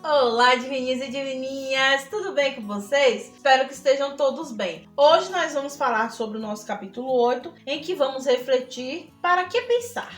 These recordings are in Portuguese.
Olá, divininhos e divininhas! Tudo bem com vocês? Espero que estejam todos bem. Hoje nós vamos falar sobre o nosso capítulo 8, em que vamos refletir para que pensar.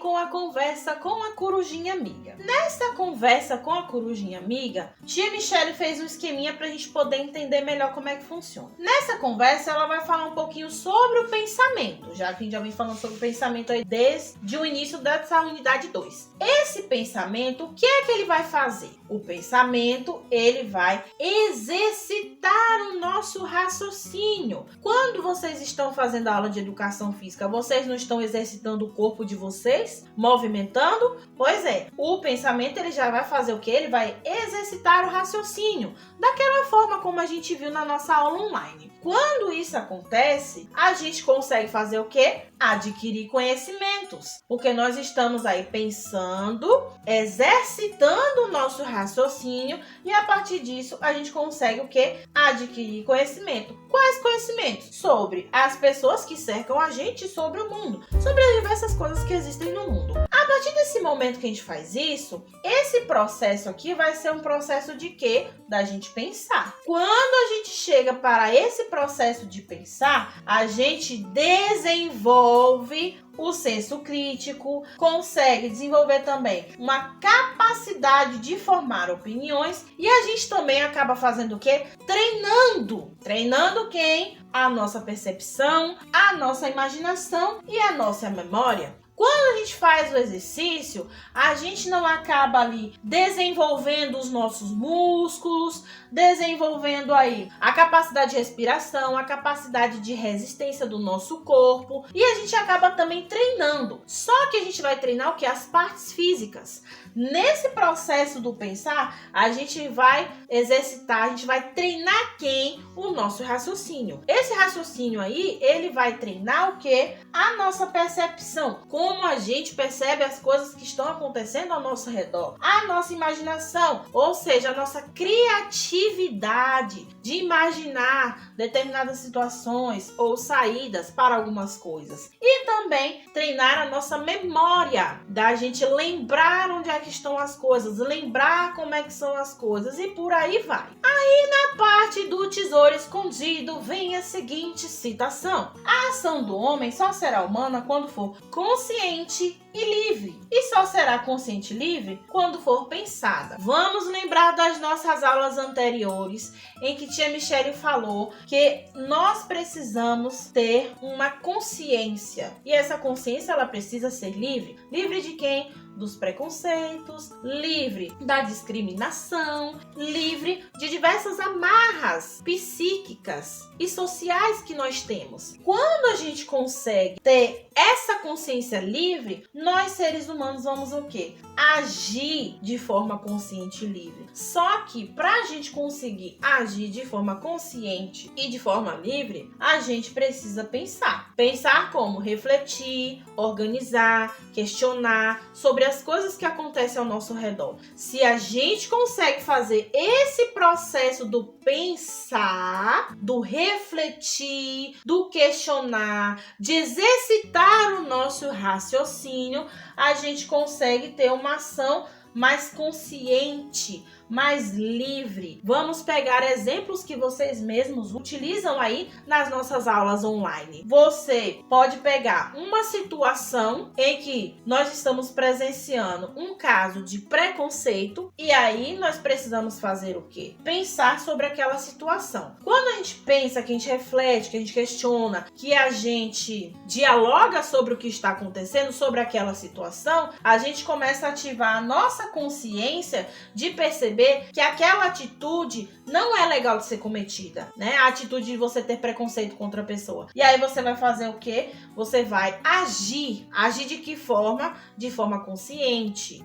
Com a conversa com a corujinha amiga. Nessa conversa com a corujinha amiga, tia Michelle fez um esqueminha pra gente poder entender melhor como é que funciona. Nessa conversa, ela vai falar um pouquinho sobre o pensamento, já que a gente já vem falando sobre o pensamento aí desde o início dessa unidade 2. Esse pensamento, o que é que ele vai fazer? O pensamento, ele vai exercitar o nosso raciocínio. Quando vocês estão fazendo a aula de educação física, vocês não estão exercitando o corpo de vocês? Movimentando? Pois é, o pensamento ele já vai fazer o quê? Ele vai exercitar o raciocínio, daquela forma como a gente viu na nossa aula online. Quando isso acontece, a gente consegue fazer o quê? Adquirir conhecimentos, porque nós estamos aí pensando, exercitando o nosso raciocínio e a partir disso a gente consegue o quê? Adquirir conhecimento. Quais conhecimentos? Sobre as pessoas que cercam a gente, sobre o mundo, sobre as diversas coisas que existem no mundo. A partir desse momento que a gente faz isso, esse processo aqui vai ser um processo de quê? Da gente pensar. Quando a gente chega para esse processo de pensar, a gente desenvolve o senso crítico, consegue desenvolver também uma capacidade de formar opiniões e a gente também acaba fazendo o quê? Treinando. Treinando quem? A nossa percepção, a nossa imaginação e a nossa memória. Quando a gente faz o exercício, a gente não acaba ali desenvolvendo os nossos músculos, desenvolvendo aí a capacidade de respiração, a capacidade de resistência do nosso corpo e a gente acaba também treinando. Só que a gente vai treinar o que? As partes físicas. Nesse processo do pensar, a gente vai exercitar, a gente vai treinar quem? O nosso raciocínio. Esse raciocínio aí, ele vai treinar o quê? A nossa percepção. Como a gente percebe as coisas que estão acontecendo ao nosso redor. A nossa imaginação, ou seja, a nossa criatividade de imaginar determinadas situações ou saídas para algumas coisas. E também treinar a nossa memória, da gente lembrar onde é que estão as coisas, lembrar como é que são as coisas e por aí vai. Aí na parte do tesouro escondido vem a seguinte citação: a ação do homem só será humana quando for consciente e livre. E só será consciente e livre quando for pensada. Vamos lembrar das nossas aulas anteriores em que tia Michelle falou que nós precisamos ter uma consciência. E essa consciência ela precisa ser livre. Livre de quem? Dos preconceitos, livre da discriminação, livre de diversas amarras psíquicas e sociais que nós temos. Quando a gente consegue ter essa consciência livre, nós seres humanos vamos o quê? Agir de forma consciente e livre. Só que para a gente conseguir agir de forma consciente e de forma livre, a gente precisa pensar. Pensar como? Refletir, organizar, questionar sobre as coisas que acontecem ao nosso redor. Se a gente consegue fazer esse processo do pensar, do refletir, do questionar, de exercitar o nosso raciocínio, a gente consegue ter uma ação mais consciente, mais livre. Vamos pegar exemplos que vocês mesmos utilizam aí nas nossas aulas online. Você pode pegar uma situação em que nós estamos presenciando um caso de preconceito e aí nós precisamos fazer o quê? Pensar sobre aquela situação. Quando a gente pensa, que a gente reflete, que a gente questiona, que a gente dialoga sobre o que está acontecendo, sobre aquela situação, a gente começa a ativar a nossa consciência de perceber que aquela atitude não é legal de ser cometida, né? A atitude de você ter preconceito contra a pessoa. E aí você vai fazer o quê? Você vai agir. Agir de que forma? De forma consciente.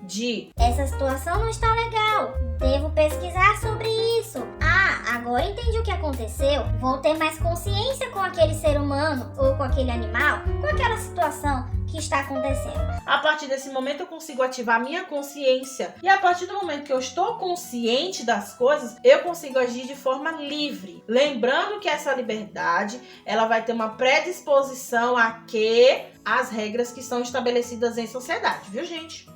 Essa situação não está legal. Devo pesquisar sobre isso. Agora entendi o que aconteceu. Vou ter mais consciência com aquele ser humano ou com aquele animal, com aquela situação que está acontecendo. A partir desse momento eu consigo ativar a minha consciência. E a partir do momento que eu estou consciente das coisas, eu consigo agir de forma livre. Lembrando que essa liberdade, ela vai ter uma predisposição a que as regras que são estabelecidas em sociedade, viu, gente?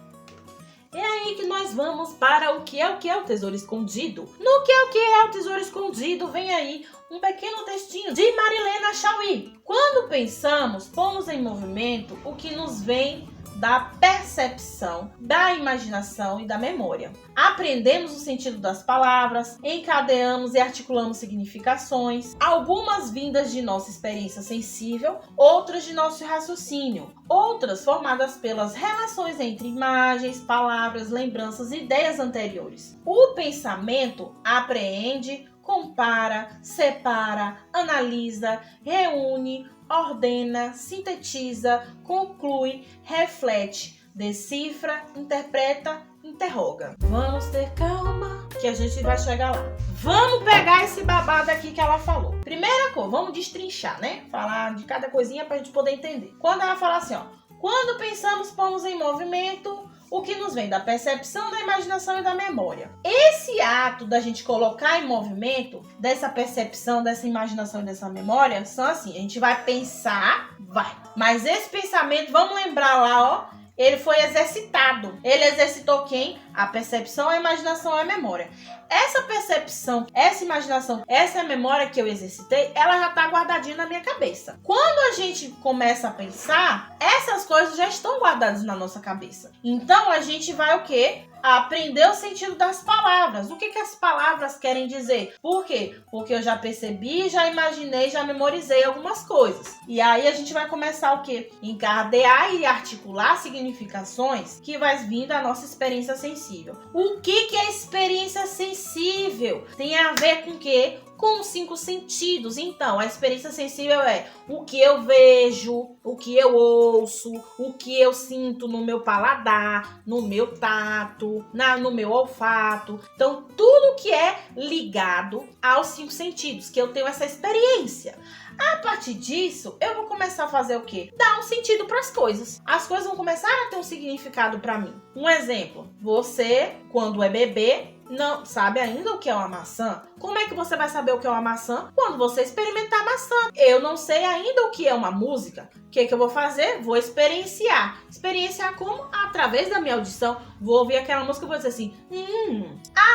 É aí que nós vamos para o que é o tesouro escondido. No que é o tesouro escondido, vem aí um pequeno textinho de Marilena Chauí. Quando pensamos, pomos em movimento o que nos vem da percepção, da imaginação e da memória. Aprendemos o sentido das palavras, encadeamos e articulamos significações, algumas vindas de nossa experiência sensível, outras de nosso raciocínio, outras formadas pelas relações entre imagens, palavras, lembranças e ideias anteriores. O pensamento apreende, compara, separa, analisa, reúne, ordena, sintetiza, conclui, reflete, decifra, interpreta, interroga. Vamos ter calma que a gente vai chegar lá. Vamos pegar esse babado aqui que ela falou. Primeira coisa, vamos destrinchar, né? Falar de cada coisinha pra gente poder entender. Quando ela fala assim, ó, quando pensamos, pomos em movimento o que nos vem da percepção, da imaginação e da memória. Esse ato da gente colocar em movimento, dessa percepção, dessa imaginação e dessa memória, são assim, a gente vai pensar, vai. Mas esse pensamento, vamos lembrar lá, ó, ele foi exercitado. Ele exercitou quem? A percepção, a imaginação e a memória. Essa percepção, essa imaginação, essa memória que eu exercitei, ela já está guardadinha na minha cabeça. Quando a gente começa a pensar, essas coisas já estão guardadas na nossa cabeça. Então a gente vai o quê? Aprender o sentido das palavras. O que as palavras querem dizer? Por quê? Porque eu já percebi, já imaginei, já memorizei algumas coisas. E aí a gente vai começar o quê? Encadear e articular significações que vai vir da nossa experiência sensível. O que é experiência sensível? Tem a ver com o quê? Com os 5 sentidos. Então, a experiência sensível é o que eu vejo, o que eu ouço, o que eu sinto no meu paladar, no meu tato, no meu olfato. Então, tudo que é ligado aos 5 sentidos, que eu tenho essa experiência. A partir disso, eu vou começar a fazer o quê? Dar um sentido para as coisas. As coisas vão começar a ter um significado para mim. Um exemplo, você, quando é bebê, não sabe ainda o que é uma maçã? Como é que você vai saber o que é uma maçã? Quando você experimentar a maçã. Eu não sei ainda o que é uma música. O que eu vou fazer? Vou experienciar. Experienciar como? Através da minha audição. Vou ouvir aquela música e vou dizer assim,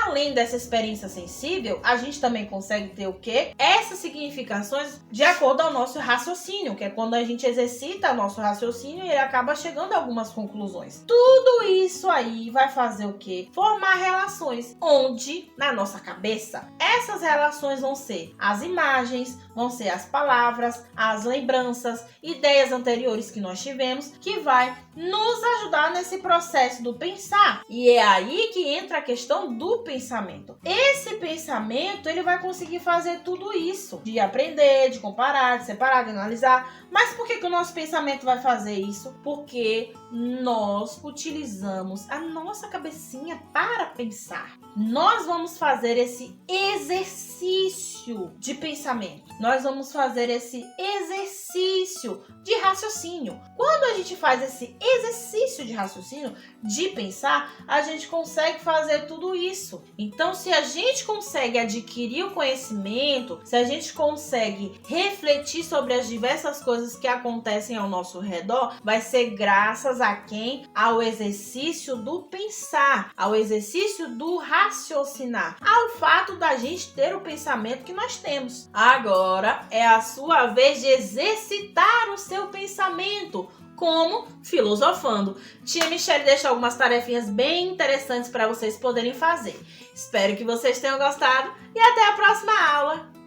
Além dessa experiência sensível, a gente também consegue ter o quê? Essas significações de acordo ao nosso raciocínio, que é quando a gente exercita o nosso raciocínio e ele acaba chegando a algumas conclusões. Tudo isso aí vai fazer o quê? Formar relações, onde, na nossa cabeça, essas relações vão ser as imagens, vão ser as palavras, as lembranças, ideias anteriores que nós tivemos, que vai nos ajudar nesse processo do pensar. E é aí que entra a questão do pensamento. Esse pensamento, ele vai conseguir fazer tudo isso, de aprender, de comparar, de separar, de analisar. Mas por que o nosso pensamento vai fazer isso? Porque nós utilizamos a nossa cabecinha para pensar. Nós vamos fazer esse exercício de pensamento. Nós vamos fazer esse exercício de raciocínio. Quando a gente faz esse exercício de raciocínio, de pensar, a gente consegue fazer tudo isso. Então, se a gente consegue adquirir o conhecimento, se a gente consegue refletir sobre as diversas coisas que acontecem ao nosso redor, vai ser graças a quem? Ao exercício do pensar, ao exercício do raciocinar, ao fato da gente ter o pensamento que nós temos. Agora é a sua vez de exercitar o seu pensamento, como filosofando. Tia Michelle deixa algumas tarefinhas bem interessantes para vocês poderem fazer. Espero que vocês tenham gostado e até a próxima aula!